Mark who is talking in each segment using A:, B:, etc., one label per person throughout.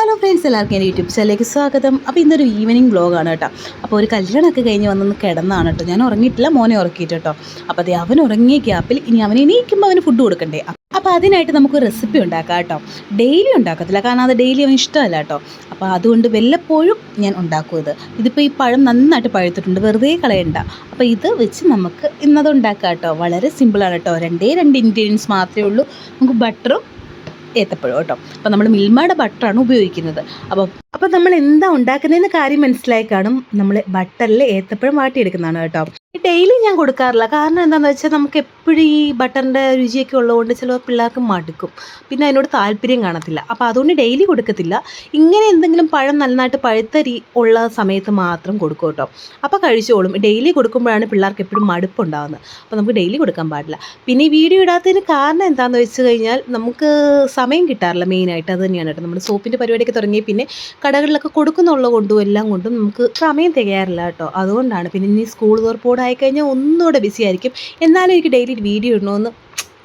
A: Hello friends, എല്ലാവർക്കും എൻ്റെ YouTube ചാനലിലേക്ക് സ്വാഗതം. അപ്പോൾ ഇന്നൊരു ഈവനിങ് വ്ളോഗാണ് കേട്ടോ. അപ്പോൾ ഒരു കല്യാണമൊക്കെ കഴിഞ്ഞ് വന്നൊന്ന് കിടന്നാണ് കേട്ടോ. ഞാൻ ഉറങ്ങിയിട്ടില്ല, മോനെ ഉറക്കിയിട്ട് കേട്ടോ. അപ്പോൾ അത് അവൻ ഉറങ്ങിയ ഗ്യാപ്പിൽ ഇനി അവൻ എണീക്കുമ്പോൾ അവന് ഫുഡ് കൊടുക്കണ്ടേ. അപ്പോൾ അതിനായിട്ട് നമുക്ക് റെസിപ്പി ഉണ്ടാക്കാം കേട്ടോ. ഡെയിലി ഉണ്ടാക്കത്തില്ല, കാരണം അത് ഡെയിലി അവന് ഇഷ്ടമല്ല കേട്ടോ. അപ്പോൾ അതുകൊണ്ട് വല്ലപ്പോഴും ഞാൻ ഉണ്ടാക്കും ഇത്. ഇതിപ്പോൾ ഈ പഴം നന്നായിട്ട് പഴുത്തിട്ടുണ്ട്, വെറുതെ കളയണ്ട. അപ്പോൾ ഇത് വെച്ച് നമുക്ക് ഇന്നത് ഉണ്ടാക്കാം കേട്ടോ. വളരെ സിമ്പിളാണ് കേട്ടോ. രണ്ട് ഇൻഗ്രീഡിയൻസ് മാത്രമേ ഉള്ളൂ. നമുക്ക് ബട്ടറും ഏത്തപ്പഴം കേട്ടോ. അപ്പോൾ നമ്മൾ മിൽമയുടെ ബട്ടറാണ് ഉപയോഗിക്കുന്നത്. അപ്പോൾ നമ്മൾ എന്താ ഉണ്ടാക്കുന്നതെന്ന് കാര്യം മനസ്സിലായി കാണും. നമ്മൾ ബട്ടറിൽ ഏത്തപ്പഴം വാട്ടിയെടുക്കുന്നതാണ് കേട്ടോ. ഡെയിലി ഞാൻ കൊടുക്കാറില്ല, കാരണം എന്താണെന്ന് വെച്ചാൽ നമുക്ക് എപ്പോഴും ഈ ബട്ടറിൻ്റെ രുചിയൊക്കെ ഉള്ളതുകൊണ്ട് ചില പിള്ളേർക്ക് മടുക്കും, പിന്നെ അതിനോട് താല്പര്യം കാണത്തില്ല. അപ്പോൾ അതുകൊണ്ട് ഡെയിലി കൊടുക്കത്തില്ല. ഇങ്ങനെ എന്തെങ്കിലും പഴം നന്നായിട്ട് പഴുത്ത ഉള്ള സമയത്ത് മാത്രം കൊടുക്കും കേട്ടോ. അപ്പോൾ കഴിച്ചോളും. ഡെയിലി കൊടുക്കുമ്പോഴാണ് പിള്ളേർക്ക് എപ്പോഴും മടുപ്പുണ്ടാകുന്നത്. അപ്പോൾ നമുക്ക് ഡെയിലി കൊടുക്കാൻ പാടില്ല. പിന്നെ ഈ വീഡിയോ ഇടാത്തതിന് കാരണം എന്താണെന്ന് വെച്ച് കഴിഞ്ഞാൽ നമുക്ക് സമയം കിട്ടാറില്ല. മെയിനായിട്ട് അത് തന്നെയാണ് കേട്ടോ. നമ്മൾ സോപ്പിൻ്റെ പരിപാടിയൊക്കെ തുടങ്ങി പിന്നെ കടകളിലൊക്കെ കൊടുക്കുന്നുള്ളത് കൊണ്ടും എല്ലാം കൊണ്ടും നമുക്ക് സമയം തികയാറില്ല കേട്ടോ. അതുകൊണ്ടാണ്. പിന്നെ ഇനി സ്കൂൾ തുറപ്പോടെ ആയിക്കഴിഞ്ഞാൽ ഒന്നുകൂടെ ബിസി ആയിരിക്കും. എന്നാലും എനിക്ക് ഡെയിലി വീഡിയോ ഇടണമെന്ന്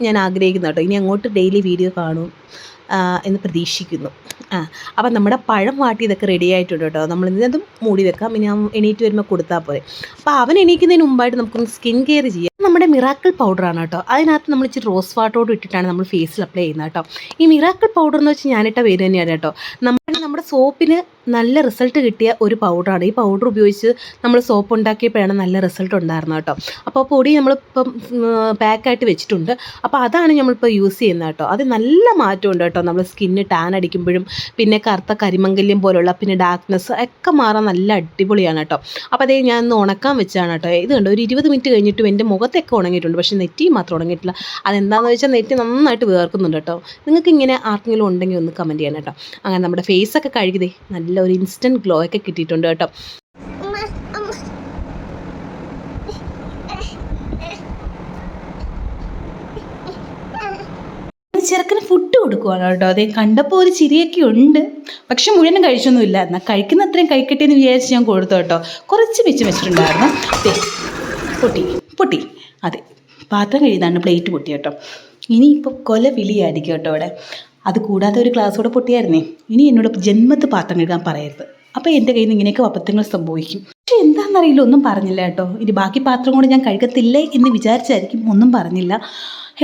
A: ഞാൻ ആഗ്രഹിക്കുന്നു കേട്ടോ. ഇനി അങ്ങോട്ട് ഡെയിലി വീഡിയോ കാണും എന്ന് പ്രതീക്ഷിക്കുന്നു. അപ്പം നമ്മുടെ പഴം വാട്ടി ഇതൊക്കെ റെഡി ആയിട്ടുണ്ട് കേട്ടോ. നമ്മൾ ഇതിനതും മൂടി വെക്കാം. ഇനി എണീറ്റ് വരുമ്പോൾ കൊടുത്താൽ പോരെ. അപ്പോൾ അവൻ എണീക്കുന്നതിന് മുമ്പായിട്ട് നമുക്കൊന്ന് സ്കിൻ കെയർ ചെയ്യാം. നമ്മുടെ മിറാക്കിൾ പൗഡറാണ് കേട്ടോ. അതിനകത്ത് നമ്മൾ ഇച്ചിരി റോസ് വാട്ടറോട് ഇട്ടിട്ടാണ് നമ്മൾ ഫേസിൽ അപ്ലൈ ചെയ്യുന്നത് കേട്ടോ. ഈ മിറാക്കിൾ പൗഡർ എന്ന് വെച്ചാൽ ഞാനിട്ട പേര് തന്നെയാണ് കേട്ടോ. നമ്മുടെ സോപ്പിന് നല്ല റിസൾട്ട് കിട്ടിയ ഒരു പൗഡറാണ്. ഈ പൗഡർ ഉപയോഗിച്ച് നമ്മൾ സോപ്പ് ഉണ്ടാക്കിയപ്പോഴാണ് നല്ല റിസൾട്ട് ഉണ്ടായിരുന്നത് കേട്ടോ. അപ്പോൾ പൊടി നമ്മളിപ്പം പാക്കായിട്ട് വെച്ചിട്ടുണ്ട്. അപ്പോൾ അതാണ് നമ്മളിപ്പോൾ യൂസ് ചെയ്യുന്നത് കേട്ടോ. അത് നല്ല മാറ്റമുണ്ട് കേട്ടോ. നമ്മൾ സ്കിന്ന് ടാൻ അടിക്കുമ്പോഴും പിന്നെ കറുത്ത കരിമംഗല്യം പോലുള്ള പിന്നെ ഡാർക്ക്നെസ് ഒക്കെ മാറാൻ നല്ല അടിപൊളിയാണ് കേട്ടോ. അപ്പോൾ അതേ ഞാൻ ഒന്ന് ഉണക്കാൻ വെച്ചാണ് കേട്ടോ. ഇത് കണ്ടോ, ഒരു 20 മിനിറ്റ് കഴിഞ്ഞിട്ടും എൻ്റെ മുഖത്തൊക്കെ ഉണങ്ങിയിട്ടുണ്ട്, പക്ഷേ നെറ്റി മാത്രം ഉണങ്ങിയിട്ടില്ല. അതെന്താണെന്ന് വെച്ചാൽ നെറ്റി നന്നായിട്ട് വേർക്കുന്നുണ്ട് കേട്ടോ. നിങ്ങൾക്ക് ഇങ്ങനെ ആർക്കെങ്കിലും ഉണ്ടെങ്കിൽ ഒന്ന് കമൻറ്റ് ചെയ്യണം കേട്ടോ. അങ്ങനെ നമ്മുടെ ഫേസൊക്കെ കഴുകിയതേ നല്ല ഒരു ഇൻസ്റ്റൻറ്റ് ഗ്ലോ ഒക്കെ കിട്ടിയിട്ടുണ്ട് കേട്ടോ. ചെറുക്കന് ഫുഡ് കൊടുക്കുവാണ് കേട്ടോ. അതേ കണ്ടപ്പോൾ ഒരു ചിരിയൊക്കെ ഉണ്ട്, പക്ഷെ മുഴുവനും കഴിച്ചൊന്നുമില്ല. എന്നാൽ കഴിക്കുന്ന അത്രയും കഴിക്കട്ടെ എന്ന് വിചാരിച്ച് ഞാൻ കൊടുത്തു കേട്ടോ. കുറച്ച് വെച്ചിട്ടുണ്ടായിരുന്നു. പൊട്ടി അതെ, പാത്രം കഴിയുന്നതാണ് പ്ലേറ്റ് പൊട്ടി കേട്ടോ. ഇനിയിപ്പോൾ കൊല വിളിയായിരിക്കും കേട്ടോ അവിടെ. അത് കൂടാതെ ഒരു ഗ്ലാസ് കൂടെ പൊട്ടിയായിരുന്നേ. ഇനി എന്നോട് ജന്മത്ത് പാത്രം കഴുകാൻ പറയരുത്. അപ്പോൾ എൻ്റെ കയ്യിൽ നിന്ന് ഇങ്ങനെയൊക്കെ അബദ്ധങ്ങൾ സംഭവിക്കും. പക്ഷെ എന്താണെന്നറിയില്ല, ഒന്നും പറഞ്ഞില്ല കേട്ടോ. ഇനി ബാക്കി പാത്രം കൂടെ ഞാൻ കഴുകത്തില്ലേ എന്ന് വിചാരിച്ചായിരിക്കും ഒന്നും പറഞ്ഞില്ല.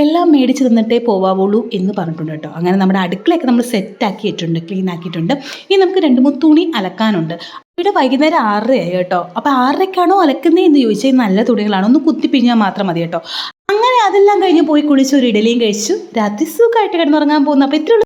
A: എല്ലാം മേടിച്ച് തന്നിട്ടേ പോവാവുള്ളൂ എന്ന് പറഞ്ഞിട്ടുണ്ട് കേട്ടോ. അങ്ങനെ നമ്മുടെ അടുക്കളയൊക്കെ നമ്മൾ സെറ്റാക്കി ഇട്ടിട്ടുണ്ട്, ക്ലീൻ ആക്കിയിട്ടുണ്ട്. ഇനി നമുക്ക് 2-3 തുണി അലക്കാനുണ്ട്. ഇവിടെ വൈകുന്നേരം 6:30 ആയി കേട്ടോ. അപ്പോൾ 6:30ക്കാണോ അലക്കുന്നത് എന്ന് ചോദിച്ചാൽ നല്ല തുണികളാണോ, ഒന്ന് കുത്തിപ്പിഴിഞ്ഞാൽ മാത്രം മതി കേട്ടോ. അങ്ങനെ അതെല്ലാം കഴിഞ്ഞ് പോയി കുളിച്ച് ഒരു ഇഡലിയും കഴിച്ചു രാത്രി സുഖമായിട്ട് കിടന്നുറങ്ങാൻ പോകുന്നു. അപ്പോൾ ഇത്രയുള്ള